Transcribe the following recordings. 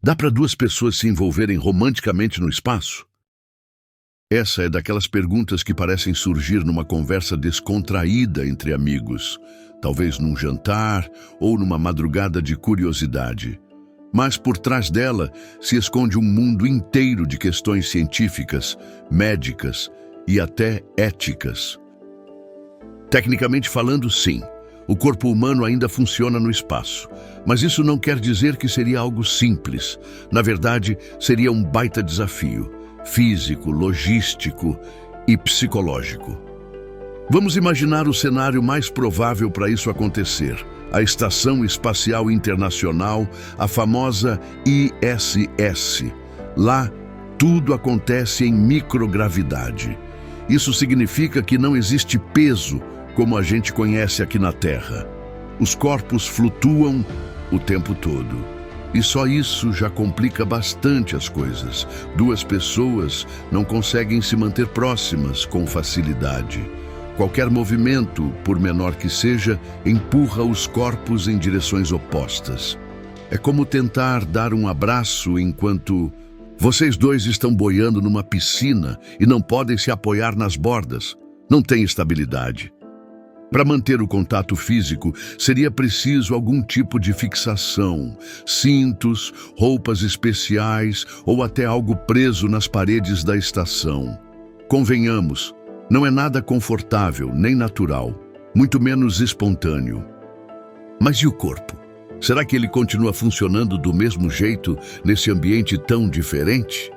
Dá para duas pessoas se envolverem romanticamente no espaço? Essa é daquelas perguntas que parecem surgir numa conversa descontraída entre amigos, talvez num jantar ou numa madrugada de curiosidade. Mas por trás dela se esconde um mundo inteiro de questões científicas, médicas e até éticas. Tecnicamente falando, sim, o corpo humano ainda funciona no espaço, mas isso não quer dizer que seria algo simples. Na verdade, seria um baita desafio físico, logístico e psicológico. Vamos imaginar o cenário mais provável para isso acontecer. A Estação Espacial Internacional, a famosa ISS. Lá, tudo acontece em microgravidade. Isso significa que não existe peso como a gente conhece aqui na Terra. Os corpos flutuam o tempo todo. E só isso já complica bastante as coisas. Duas pessoas não conseguem se manter próximas com facilidade. Qualquer movimento, por menor que seja, empurra os corpos em direções opostas. É como tentar dar um abraço enquanto vocês dois estão boiando numa piscina e não podem se apoiar nas bordas. Não tem estabilidade. Para manter o contato físico, seria preciso algum tipo de fixação, cintos, roupas especiais ou até algo preso nas paredes da estação. Convenhamos, não é nada confortável nem natural, muito menos espontâneo. Mas e o corpo? Será que ele continua funcionando do mesmo jeito nesse ambiente tão diferente?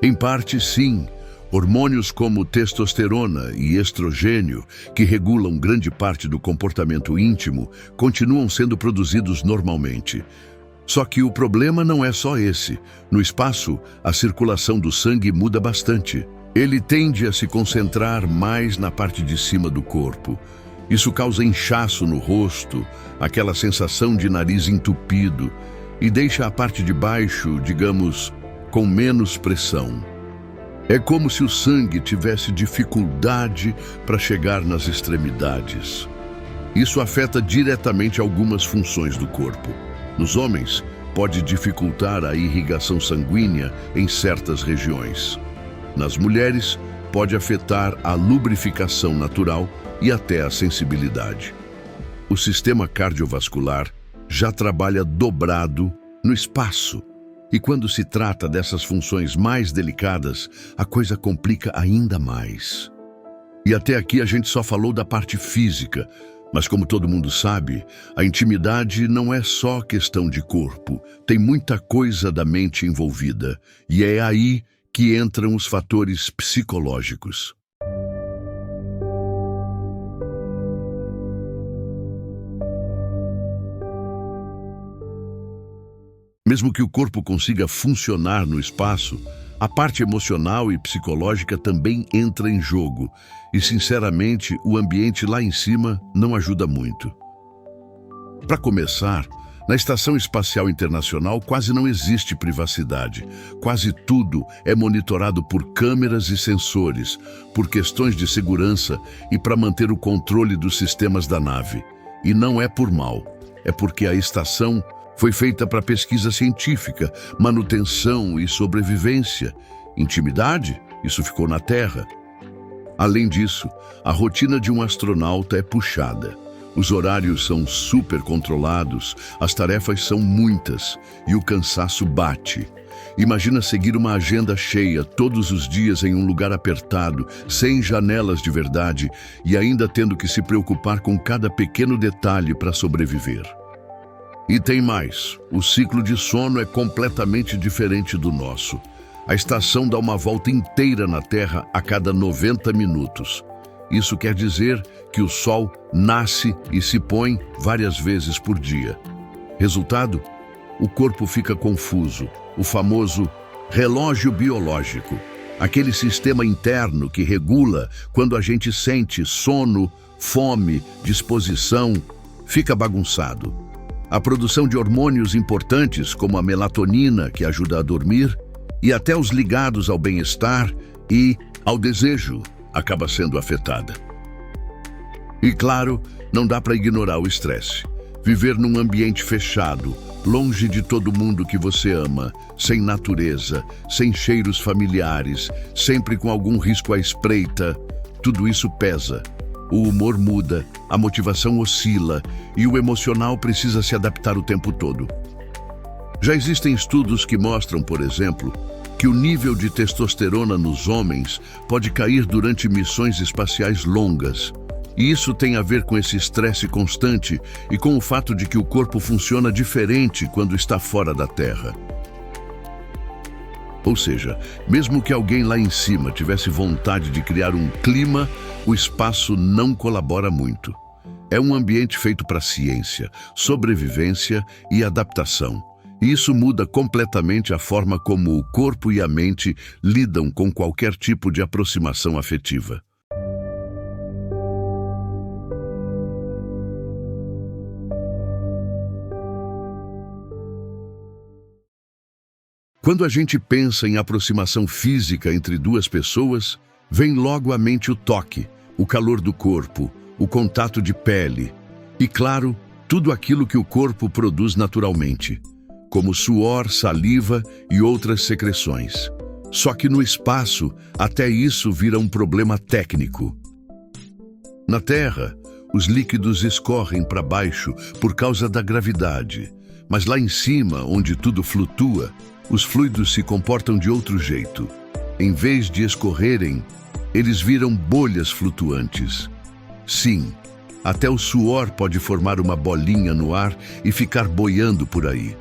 Em parte, sim. Hormônios como testosterona e estrogênio, que regulam grande parte do comportamento íntimo, continuam sendo produzidos normalmente. Só que o problema não é só esse. No espaço, a circulação do sangue muda bastante. Ele tende a se concentrar mais na parte de cima do corpo. Isso causa inchaço no rosto, aquela sensação de nariz entupido, e deixa a parte de baixo, digamos, com menos pressão. É como se o sangue tivesse dificuldade para chegar nas extremidades. Isso afeta diretamente algumas funções do corpo. Nos homens, pode dificultar a irrigação sanguínea em certas regiões. Nas mulheres, pode afetar a lubrificação natural e até a sensibilidade. O sistema cardiovascular já trabalha dobrado no espaço. E quando se trata dessas funções mais delicadas, a coisa complica ainda mais. E até aqui a gente só falou da parte física, mas como todo mundo sabe, a intimidade não é só questão de corpo, tem muita coisa da mente envolvida, e é aí que entram os fatores psicológicos. Mesmo que o corpo consiga funcionar no espaço, a parte emocional e psicológica também entra em jogo. E, sinceramente, o ambiente lá em cima não ajuda muito. Para começar, na Estação Espacial Internacional quase não existe privacidade. Quase tudo é monitorado por câmeras e sensores, por questões de segurança e para manter o controle dos sistemas da nave. E não é por mal, é porque a estação foi feita para pesquisa científica, manutenção e sobrevivência. Intimidade? Isso ficou na Terra. Além disso, a rotina de um astronauta é puxada. Os horários são super controlados, as tarefas são muitas e o cansaço bate. Imagina seguir uma agenda cheia todos os dias em um lugar apertado, sem janelas de verdade e ainda tendo que se preocupar com cada pequeno detalhe para sobreviver. E tem mais, o ciclo de sono é completamente diferente do nosso. A estação dá uma volta inteira na Terra a cada 90 minutos. Isso quer dizer que o Sol nasce e se põe várias vezes por dia. Resultado? O corpo fica confuso, o famoso relógio biológico, aquele sistema interno que regula quando a gente sente sono, fome, disposição, fica bagunçado. A produção de hormônios importantes, como a melatonina, que ajuda a dormir, e até os ligados ao bem-estar e ao desejo, acaba sendo afetada. E claro, não dá para ignorar o estresse. Viver num ambiente fechado, longe de todo mundo que você ama, sem natureza, sem cheiros familiares, sempre com algum risco à espreita, tudo isso pesa. O humor muda, a motivação oscila e o emocional precisa se adaptar o tempo todo. Já existem estudos que mostram, por exemplo, que o nível de testosterona nos homens pode cair durante missões espaciais longas. E isso tem a ver com esse estresse constante e com o fato de que o corpo funciona diferente quando está fora da Terra. Ou seja, mesmo que alguém lá em cima tivesse vontade de criar um clima, o espaço não colabora muito. É um ambiente feito para ciência, sobrevivência e adaptação. E isso muda completamente a forma como o corpo e a mente lidam com qualquer tipo de aproximação afetiva. Quando a gente pensa em aproximação física entre duas pessoas, vem logo à mente o toque, o calor do corpo, o contato de pele e, claro, tudo aquilo que o corpo produz naturalmente, como suor, saliva e outras secreções. Só que no espaço, até isso vira um problema técnico. Na Terra, os líquidos escorrem para baixo por causa da gravidade, mas lá em cima, onde tudo flutua, os fluidos se comportam de outro jeito. Em vez de escorrerem, eles viram bolhas flutuantes. Sim, até o suor pode formar uma bolinha no ar e ficar boiando por aí.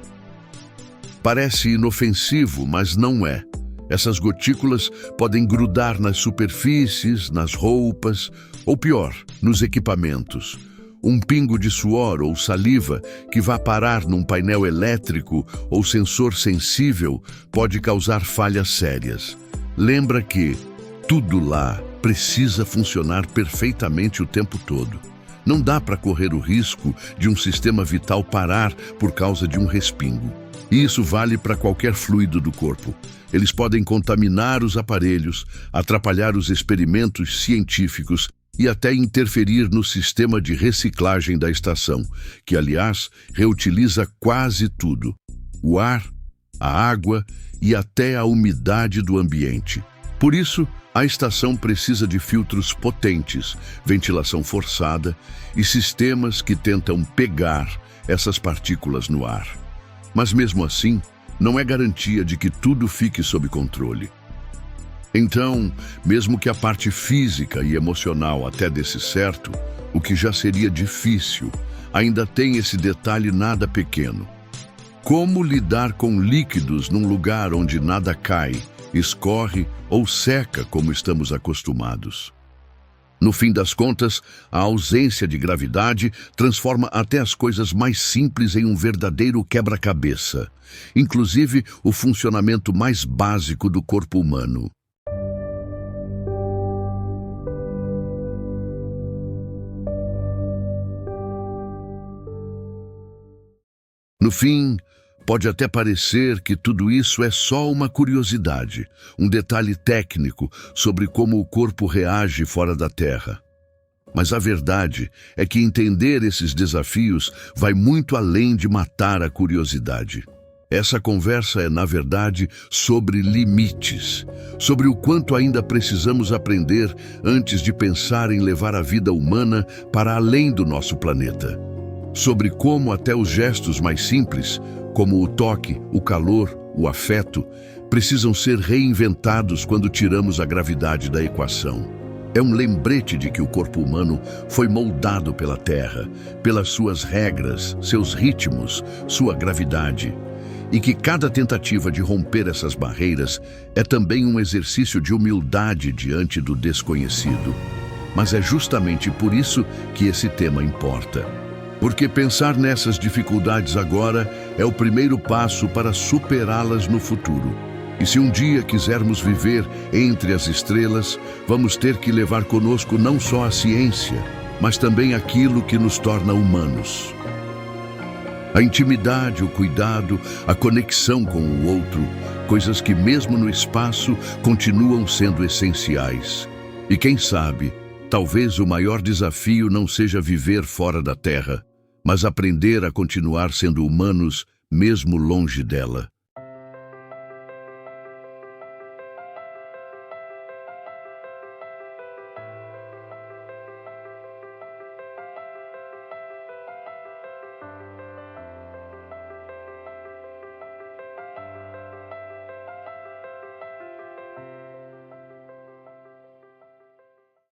Parece inofensivo, mas não é. Essas gotículas podem grudar nas superfícies, nas roupas, ou pior, nos equipamentos. Um pingo de suor ou saliva que vá parar num painel elétrico ou sensor sensível pode causar falhas sérias. Lembra que tudo lá precisa funcionar perfeitamente o tempo todo. Não dá para correr o risco de um sistema vital parar por causa de um respingo. E isso vale para qualquer fluido do corpo. Eles podem contaminar os aparelhos, atrapalhar os experimentos científicos e até interferir no sistema de reciclagem da estação, que, aliás, reutiliza quase tudo: o ar, a água e até a umidade do ambiente. Por isso, a estação precisa de filtros potentes, ventilação forçada e sistemas que tentam pegar essas partículas no ar. Mas mesmo assim, não é garantia de que tudo fique sob controle. Então, mesmo que a parte física e emocional até desse certo, o que já seria difícil, ainda tem esse detalhe nada pequeno. Como lidar com líquidos num lugar onde nada cai, escorre ou seca como estamos acostumados? No fim das contas, a ausência de gravidade transforma até as coisas mais simples em um verdadeiro quebra-cabeça, inclusive o funcionamento mais básico do corpo humano. No fim, pode até parecer que tudo isso é só uma curiosidade, um detalhe técnico sobre como o corpo reage fora da Terra. Mas a verdade é que entender esses desafios vai muito além de matar a curiosidade. Essa conversa é, na verdade, sobre limites, sobre o quanto ainda precisamos aprender antes de pensar em levar a vida humana para além do nosso planeta. Sobre como até os gestos mais simples, como o toque, o calor, o afeto, precisam ser reinventados quando tiramos a gravidade da equação. É um lembrete de que o corpo humano foi moldado pela Terra, pelas suas regras, seus ritmos, sua gravidade, e que cada tentativa de romper essas barreiras é também um exercício de humildade diante do desconhecido. Mas é justamente por isso que esse tema importa. Porque pensar nessas dificuldades agora é o primeiro passo para superá-las no futuro. E se um dia quisermos viver entre as estrelas, vamos ter que levar conosco não só a ciência, mas também aquilo que nos torna humanos. A intimidade, o cuidado, a conexão com o outro, coisas que mesmo no espaço continuam sendo essenciais. E quem sabe, talvez o maior desafio não seja viver fora da Terra, mas aprender a continuar sendo humanos mesmo longe dela.